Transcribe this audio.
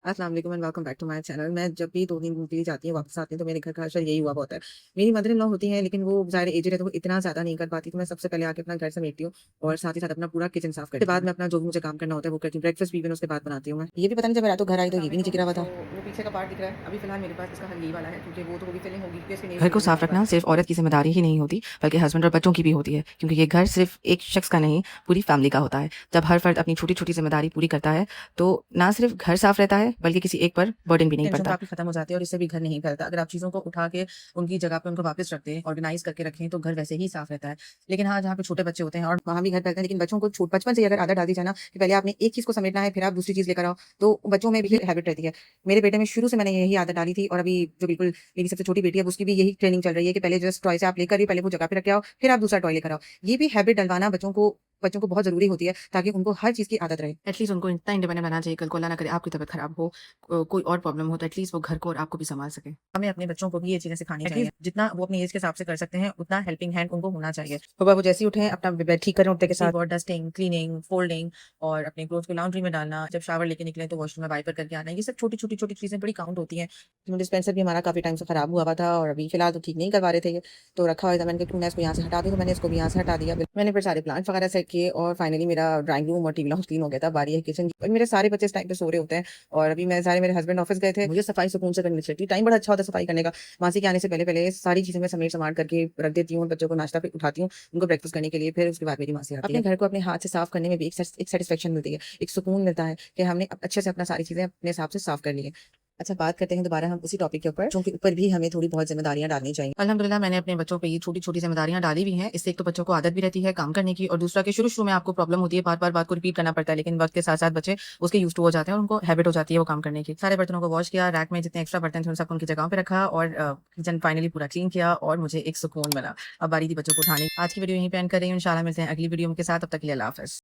अस्सलाम वालेकुम and welcome back to my channel. मैं जब भी 2 दिन घूमने के लिए जाती हूँ, वापस आती हूँ, तो मेरे घर का हर्षल यही हुआ होता है। मेरी मदर इन लॉ होती हैं, लेकिन वो ज़ाहिर एज्ड है, तो वो इतना ज़्यादा नहीं कर पाती, तो मैं सबसे पहले आके अपना घर समेटती हूँ और साथ ही साथ अपना पूरा किचन साफ करती हूँ। उसके बाद मैं अपना जो भी मुझे काम करना होता है, वो करती हूँ। ब्रेकफास्ट भी इवन उसके बाद बनाती हूँ मैं। ये भी पता नहीं जब मैं रातों घर आई, तो ये भी नीचे गिरा हुआ था। वो पीछे का पार्ट दिख रहा है। अभी फिलहाल मेरे पास इसका हल यही वाला है, क्योंकि वो तो होगी फिलिंग होगी, क्योंकि इसके नेल्स घर भी को नहीं साफ बनाने रखना वाले। सिर्फ औरत की जिम्मेदारी ही नहीं होती, बल्कि हस्बैंड और बच्चों की भी होती है, क्योंकि ये घर सिर्फ एक शख्स का नहीं, पूरी फैमिली का होता है। जब हर फर्द अपनी छोटी छोटी जिम्मेदारी पूरी करता है, तो ना सिर्फ घर साफ रहता है, बल्कि किसी एक पर बर्डन भी नहीं टेंशन पड़ता। काफ़ी खत्म हो जाती है और इससे भी घर नहीं फैलता। अगर आप चीज़ों को उठा के उनकी जगह पे उनको वापस रख दें, ऑर्गेनाइज़ करके रखें, तो घर वैसे ही साफ रहता है। लेकिन हाँ, जहाँ पे छोटे बच्चे होते हैं और वहाँ भी घर फैलता है, लेकिन बच्चों को बचपन से ही अगर आदत डाल दी जाए ना कि पहले आपने एक चीज़ को समेटना है, फिर आप दूसरी चीज़ लेकर आओ, तो बच्चों में भी फिर हैबिट रहती है। मेरे बेटे में शुरू से मैंने यही आदत डाली थी और अभी जो बिल्कुल मेरी सबसे छोटी बेटी है, उसकी भी यही ट्रेनिंग चल रही है कि पहले जस्ट टॉय से आप लेकर ही पहले वो जगह पे रख के आओ, फिर आप दूसरा टॉय लेकर आओ। ये भी हैबिट डलवाना बच्चों को बहुत ज़रूरी होती है, ताकि उनको हर चीज़ की आदत रहे। एटलीस्ट उनको इतना इंडिपेंडेंट बनाना चाहिए, कल को अल्लाह ना करे आपकी तबीयत खराब हो, कोई और प्रॉब्लम हो, तो एटलीस्ट वो घर को और आपको भी संभाल सके। हमें अपने बच्चों को भी ये चीज़ें सिखानी चाहिए। जितना वो अपनी एज के हिसाब से कर सकते हैं, उतना हेल्पिंग हैंड उनको होना चाहिए। सुबह वो जैसे ही उठें, अपना बेड ठीक करें उठने के साथ, और डस्टिंग, क्लीनिंग, फोल्डिंग और अपने क्लोथ्स को लॉन्ड्री में डालना, जब शावर लेके निकलें तो वॉशरूम में वाइपर करके आना, ये सब छोटी-छोटी चीज़ें बड़ी काउंट होती हैं। डिस्पेंसर भी हमारा काफ़ी टाइम से खराब हुआ था और अभी फिलहाल तो ठीक नहीं करवा रहे थे ये, तो रखा हुआ था। मैंने कहा क्यों ना इसको यहाँ से हटा दूँ, तो मैंने इसको भी यहाँ से हटा दिया। मैंने फिर सारे प्लांट्स वगैरह सेट किए और फाइनली मेरा ड्राइंग रूम और टीवी लाउंज क्लीन हो गया था। बारी है किचन की। और मेरे सारे बच्चे इस टाइम पे सो रहे होते हैं और अभी मैं सारे मेरे हस्बैंड ऑफिस गए थे। मुझे सफाई सुकून से करनी चाहिए। टाइम बड़ा अच्छा होता है सफाई करने का। मासी के आने से पहले सारी चीज़ें मैं समेट-संभाल करके रख देती हूँ, बच्चों को नाश्ता पे उठाती हूँ, उनको ब्रेकफ़ास्ट करने के लिए, फिर उसके बाद मेरी मासी आती है। अपने घर को अपने हाथ से साफ करने में भी एक सैटिस्फैक्शन मिलती है, एक सुकून मिलता है कि हमने अच्छे से अपना सारी चीज़ें अपने हिसाब से साफ कर ली है। अच्छा, बात करते हैं दोबारा हम उसी टॉपिक के ऊपर, बच्चों के ऊपर भी हमें थोड़ी बहुत ज़िम्मेदारियाँ डालनी चाहिए। अल्हम्दुलिल्लाह मैंने अपने बच्चों पे ये छोटी-छोटी ज़िम्मेदारियाँ डाली भी हैं। इससे एक तो बच्चों को आदत भी रहती है काम करने की, और दूसरा कि शुरू-शुरू में आपको प्रॉब्लम होती है, बार-बार बात को रिपीट करना पड़ता है, लेकिन वक़्त के साथ-साथ बच्चे उसके यूज़्ड टू हो जाते हैं और उनको हैबिट हो जाती है वो काम करने की। सारे बर्तनों को वॉश किया, रैक में जितने एक्स्ट्रा बर्तन थे उन सबको उनकी जगहों पे रखा और किचन फाइनली पूरा क्लीन किया और मुझे एक सुकून मिला। अब बारी थी बच्चों को उठाने की। आज की वीडियो यहीं पे एंड कर रही हूँ। इंशाल्लाह मिलते हैं अगली वीडियो के साथ, तब तक के लिए अल्लाह हाफ़िज़।